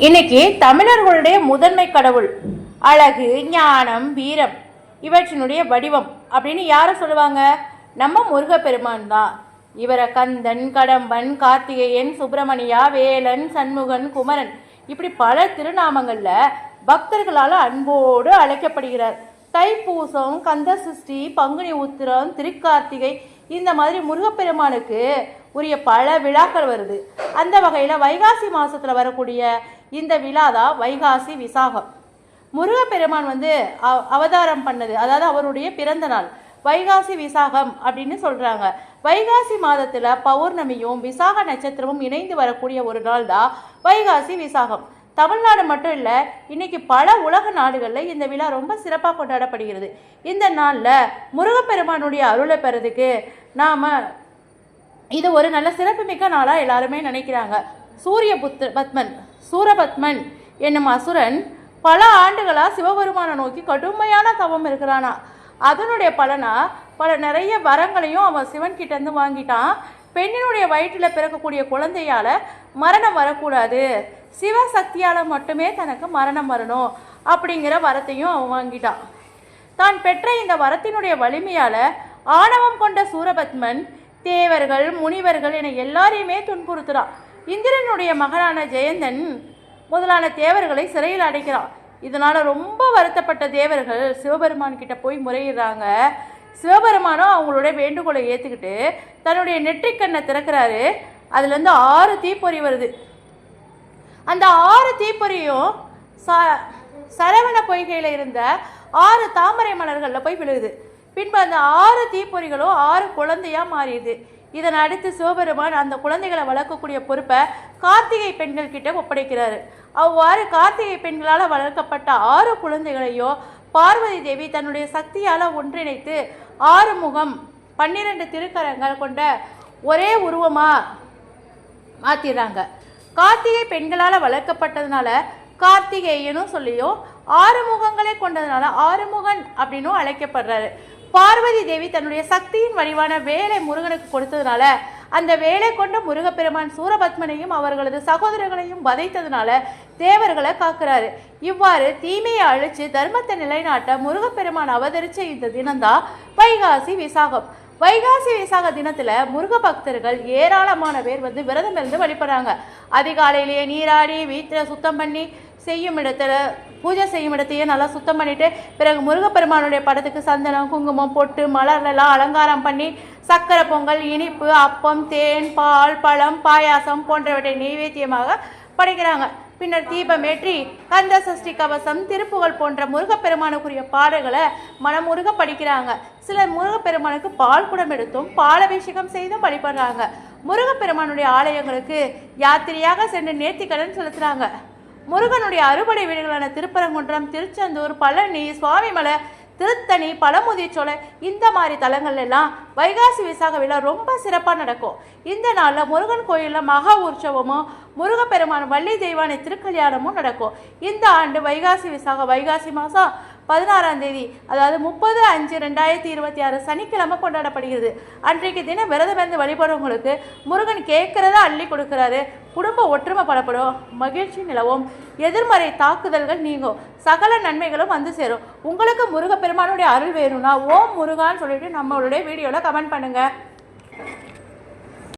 இன்னைக்கு தமிழர்களுடைய முதன்மை கடவுள் அழகு, ஞானம், வீரம் இவற்றினுடைய வடிவம் அப்படின்னு யாரை சொல்லுவாங்க? நம்ம முருகப்பெருமான் தான். இவரை கந்தன், கடம்பன், கார்த்திகேயன், சுப்பிரமணியா, வேலன், சண்முகன், குமரன் இப்படி பல திருநாமங்கள்ல பக்தர்களால் அன்போடு அழைக்கப்படுகிறார். தைப்பூசம், கந்த சஷ்டி, பங்குனி உத்திரம், திருக்கார்த்திகை இந்த மாதிரி முருகப்பெருமானுக்கு உரிய பல விழாக்கள் வருது. அந்த வகையில் வைகாசி மாதத்தில் வரக்கூடிய இந்த விழா தான் வைகாசி விசாகம். முருகப்பெருமான் அவதாரம் பண்ணது, அதாவது அவருடைய பிறந்த நாள் வைகாசி விசாகம் அப்படின்னு சொல்கிறாங்க. வைகாசி மாதத்தில் பௌர்ணமியும் விசாக நட்சத்திரமும் இணைந்து வரக்கூடிய ஒரு நாள் தான் வைகாசி விசாகம். தமிழ்நாடு மட்டும் இல்லை, இன்னைக்கு பல உலக நாடுகளில் இந்த விழா ரொம்ப சிறப்பாக கொண்டாடப்படுகிறது. இந்த நாளில் முருகப்பெருமானுடைய அருளை பெறதுக்கு நாம் இது ஒரு நல்ல சிறப்புமிக்க நாளாக எல்லாருமே நினைக்கிறாங்க. சூரபத்மன் என்னும் அசுரன் பல ஆண்டுகளாக சிவபெருமானை நோக்கி கடுமையான தவம் இருக்கிறானா. அதனுடைய நிறைய வரங்களையும் அவன் சிவன் கிட்டேருந்து வாங்கிட்டான். பெண்ணினுடைய வயிற்றில் பிறக்கக்கூடிய குழந்தையால் மரணம் வரக்கூடாது, சிவசக்தியால் மட்டுமே தனக்கு மரணம் வரணும் அப்படிங்கிற வரத்தையும் அவன் வாங்கிட்டான். தான் பெற்ற இந்த வரத்தினுடைய வலிமையால் ஆணவம் கொண்ட சூரபத்மன் தேவர்கள், முனிவர்கள் என எல்லாரையுமே துன்புறுத்துறான். இந்திரனுடைய மகனான ஜெயந்தன் முதலான தேவர்களை சிறையில் அடைக்கிறான். இதனால் ரொம்ப வருத்தப்பட்ட தேவர்கள் சிவபெருமான் கிட்ட போய் முறையிடுறாங்க. சிவபெருமானும் அவங்களுடைய வேண்டுகோளை ஏற்றுக்கிட்டு தன்னுடைய நெற்றிக்கண்ணை திறக்கிறாரு. அதுலேருந்து 6 தீப்பொறி வருது. அந்த 6 தீப்பொறியும் சரவண பொய்கையில் இருந்த 6 தாமரை மலர்களில் போய் விழுகுது. பின்பு அந்த 6 தீப்பொறிகளும் 6 குழந்தையாக மாறிடுது. இதனை அடுத்து சிவபெருமான் அந்த குழந்தைகளை வளர்க்கக்கூடிய பொறுப்பை கார்த்திகை பெண்கள் கிட்ட ஒப்படைக்கிறாரு. அவ்வாறு கார்த்திகை பெண்களால் வளர்க்கப்பட்ட 6 குழந்தைகளையோ பார்வதி தேவி தன்னுடைய சக்தியால் ஒன்றிணைத்து 6 முகம் 12 திருக்கரங்கள் கொண்ட ஒரே உருவமாக மாற்றிடுறாங்க. கார்த்திகை பெண்களால் வளர்க்கப்பட்டதுனால கார்த்திகேயனும் சொல்லியும் 6 முகங்களை கொண்டதுனால ஆறுமுகன் அப்படின்னும் அழைக்கப்படுறாரு. பார்வதி தேவி தன்னுடைய சக்தியின் வடிவான வேலை முருகனுக்கு கொடுத்ததுனால அந்த வேலை கொண்ட முருகப்பெருமான் சூரபத்மனையும் அவர்களது சகோதரர்களையும் வதைத்ததுனால தேவர்களை காக்கிறாரு. இவ்வாறு தீமையை அழித்து தர்மத்தை நிலைநாட்ட முருகப்பெருமான் அவதரித்த இந்த தினம்தான் வைகாசி விசாகம். வைகாசி விசாக தினத்தில் முருக பக்தர்கள் ஏராளமான பேர் விரதம் இருந்து வழிபடுறாங்க. அதிகாலையிலேயே நீராடி வீட்டில் சுத்தம் பண்ணி பூஜை செய்யும் இடத்தையே நல்லா சுத்தம் பண்ணிட்டு பிறகு முருகப்பெருமானுடைய படத்துக்கு சந்தனம், குங்குமம், பொட்டு, மலர்லாம் அலங்காரம் பண்ணி சக்கரை பொங்கல், இனிப்பு, அப்பம், தேன், பால், பழம், பாயாசம் போன்றவற்றை நைவேத்தியமாக படைக்கிறாங்க. பின்னர் தீபமேற்றி கந்த சஷ்டி கவசம், திருப்புகழ் போன்ற முருகப்பெருமானுக்குரிய பாடல்களை மனமுருக படிக்கிறாங்க. சிலர் முருகப்பெருமானுக்கு பால் குடம் எடுத்தும் பாலபிஷேகம் செய்தும் வழிபடுறாங்க. முருகப்பெருமானுடைய ஆலயங்களுக்கு யாத்திரையாக சென்று நேர்த்திக்கடன் செலுத்துறாங்க. முருகனுடைய அறுபடை வீடுகளான திருப்பரங்குன்றம், திருச்செந்தூர், பழனி, சுவாமிமலை, திருத்தணி, பழமுதிர்ச்சோலை இந்த மாதிரி தலங்கள் எல்லாம் வைகாசி விசாக விழா ரொம்ப சிறப்பாக நடக்கும். இந்த நாளில் முருகன் கோயிலில் மகா உற்சவமும் முருகப்பெருமான் வள்ளி தெய்வானை திருக்கல்யாணமும் நடக்கும். இந்த ஆண்டு வைகாசி விசாக வைகாசி மாதம் 16ஆம் தேதி, அதாவது 30/5/2026 சனிக்கிழமை கொண்டாடப்படுகிறது. அன்றைக்கு தினம் விரதமிருந்து வழிபடுறவங்களுக்கு முருகன் கேட்கிறத அள்ளி கொடுக்கிறாரு. குடும்ப ஒற்றுமை பலப்படும், மகிழ்ச்சி நிலவும், எதிர்மறை தாக்குதல்கள் நீங்கும், சகல நன்மைகளும் சேரும். உங்களுக்கு முருகப்பெருமானுடைய அருள் வேணும்னா ஓம் முருகான்னு சொல்லிட்டு நம்மளுடைய வீடியோவில் கமெண்ட் பண்ணுங்க.